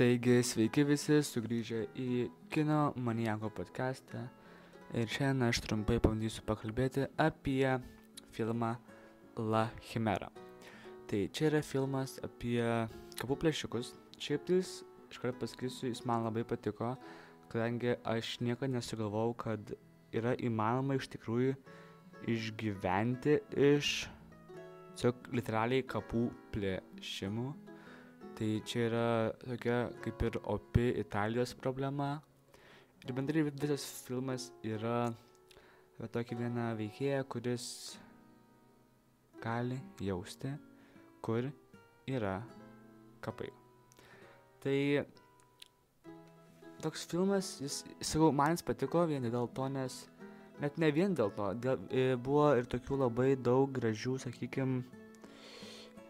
Taigi, sveiki visi sugrįžę į Kino Maniako podcastą ir šiandien aš trumpai pabandysiu pakalbėti apie filmą La Chimera. Tai čia yra filmas apie kapų plėšikus. Šiaip tais, iškart pasakysiu, jis man labai patiko, kadangi aš niekada nesugalvojau, kad yra įmanoma iš tikrųjų išgyventi iš tiesiog literaliai kapų plėšimų. Tai čia yra tokia kaip ir opi Italijos problema. Ir bendrai visas filmas yra apie tokį vieną veikėją, kuris gali jausti, kur yra kapai. Tai toks filmas, man jis patiko vien dėl to, nes net ne vien dėl to, buvo ir tokių labai daug gražių, sakykime,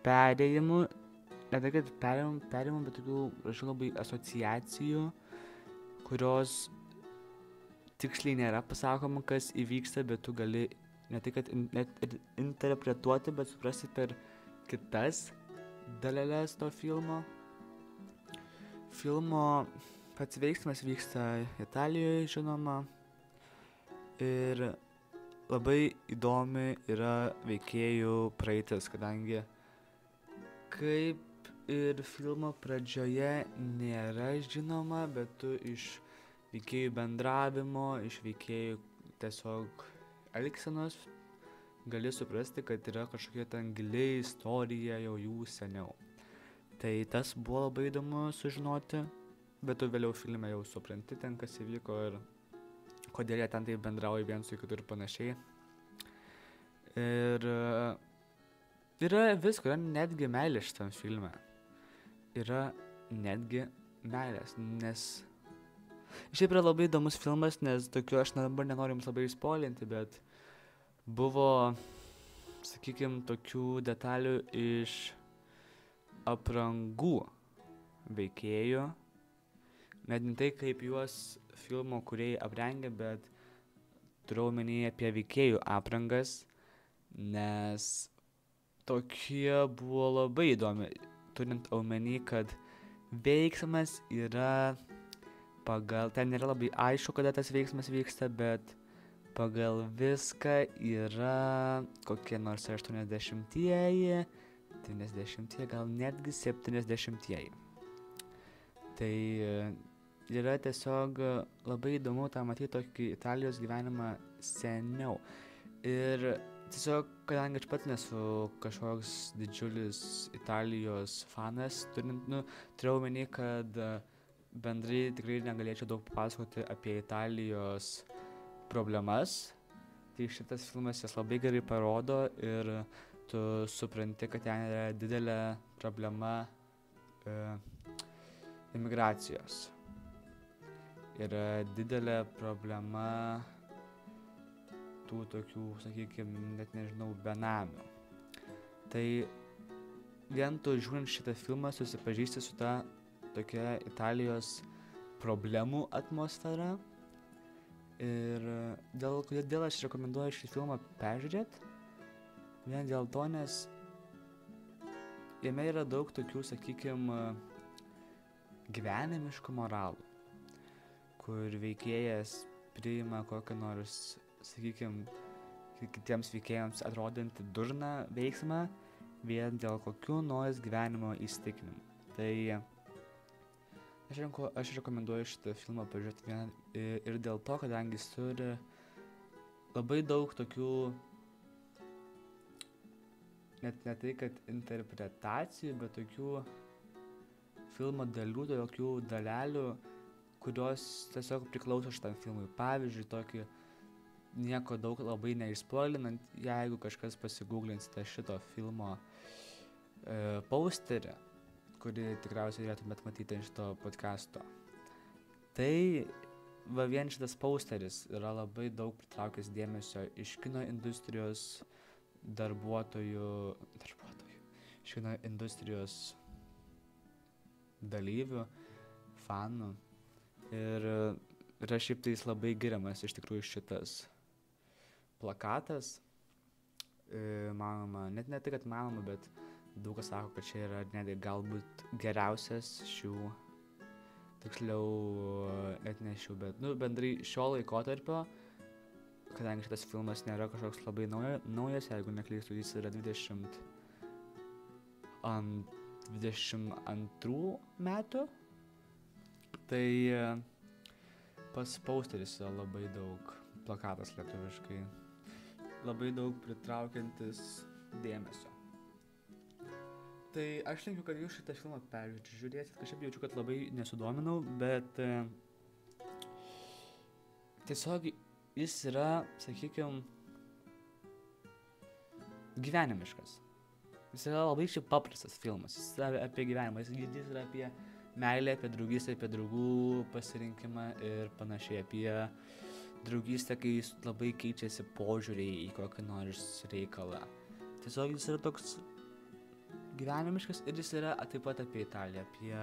perėjimų. Ne tai, kad perėjimų, bet tokių rašau labai asociacijų, kurios tiksliai nėra pasakoma, kas įvyksta, bet tu gali ne tai, kad net interpretuoti, bet suprasti per kitas daleles to filmo. Filmo pats veiksmas vyksta Italijoje, žinoma, ir labai įdomi yra veikėjų praeitis, kadangi kaip ir filmo pradžioje nėra žinoma, bet tu iš veikėjų bendravimo, iš veikėjų tiesiog elgsenos gali suprasti, kad yra kažkokia ten gili istorija jau jų seniau. Tai tas buvo labai įdomu sužinoti, bet tu vėliau filme jau supranti ten, kas įvyko ir kodėl jie ten taip bendrauja viens su kitu ir panašiai. Ir yra visko, yra netgi meilė šitam filme. Yra netgi meilės, nes šiaip yra labai įdomus filmas, nes tokiu aš dabar nenoriu jums labai spoilinti, bet buvo, sakykime, tokių detalių iš aprangų veikėjų, net ne tai, kaip juos filmo kūrėjai aprengia, bet turiu omenyje apie veikėjų aprangas, nes tokie buvo labai įdomi, turint omeny, kad veiksmas yra pagal, ten nėra labai aišku, kada tas veiksmas vyksta, bet pagal viską yra kokie nors 80-ieji, 90-ieji, gal netgi 70-ieji. Tai yra tiesiog labai įdomu tą matyti tokį Italijos gyvenimą seniau. Ir tiesiog, kadangi aš pats nesu kažkoks didžiulis Italijos fanas, turėjau omeny, kad bendrai tikrai negalėčiau daug papasakoti apie Italijos problemas, tai šitas filmas jas labai gerai parodo ir tu supranti, kad ten yra didelė problema imigracijos. Yra didelė problema tų tokių, sakykime, net nežinau, benamių. Tai vien tu žiūrint šitą filmą susipažįsti su ta tokia Italijos problemų atmosfera. Ir kodėl aš rekomenduoju šį filmą peržiūrėti? Vien dėl to, nes jame yra daug tokių, sakykime, gyvenimiškų moralų, kur veikėjas priima kokią nors, sakykime, kitiems veikėjams atrodantį durną veiksmą vien dėl kokių nors gyvenimo įsitikinimų. Tai aš rekomenduoju šitą filmą pažiūrėti ir dėl to, kadangi jis turi labai daug tokių, net ne tai, kad interpretacijų, bet tokių filmo dalių, tokių dalelių, kurios tiesiog priklauso šitam filmui. Pavyzdžiui, tokį nieko daug labai neišspoilinant, jeigu kažkas pasigūglinsite šito filmo posterį, kurį tikriausiai turėtumėt matyti iš šito podcasto. Tai va vien šitas posteris yra labai daug pritraukęs dėmesio iš kino industrijos darbuotojų, iš kino industrijos dalyvių, fanų. Ir yra šiaip tais labai giriamas iš tikrųjų šitas plakatas. Manoma, net ne tai, kad manoma, bet daug kas sako, kad čia yra netgi galbūt geriausias šių tiksliau atnešiau, bet, bendrai šio laikotarpio, kadangi šitas filmas nėra kažkoks labai naujas, jeigu neklystu, jis yra 22 metų, tai pats posteris yra labai daug, plakatas lietuviškai, labai daug pritraukiantis dėmesio. Tai aš linkiu, kad jūs šitą filmą peržiūrėsit, kažkaip jaučiu, kad labai nesudominau, bet tiesiog jis yra, sakykime, gyvenimiškas. Jis yra labai šiaip paprastas filmas, jis yra apie gyvenimą, jis yra apie meilę, apie draugystę, apie draugų pasirinkimą ir panašiai, apie draugystę, kai jis labai keičiasi požiūriai į kokį nors reikalą. Tiesiog jis yra toks gyvenimiškas ir jis yra taip pat apie Italiją, apie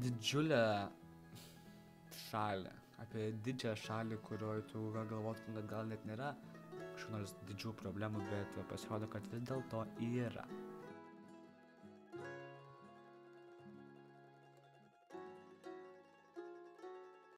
didžiulę šalį, apie didžią šalį, kurioje tu galvotum, kad gal net nėra kažkokių nors didžių problemų, bet pasirodo, kad vis dėlto yra.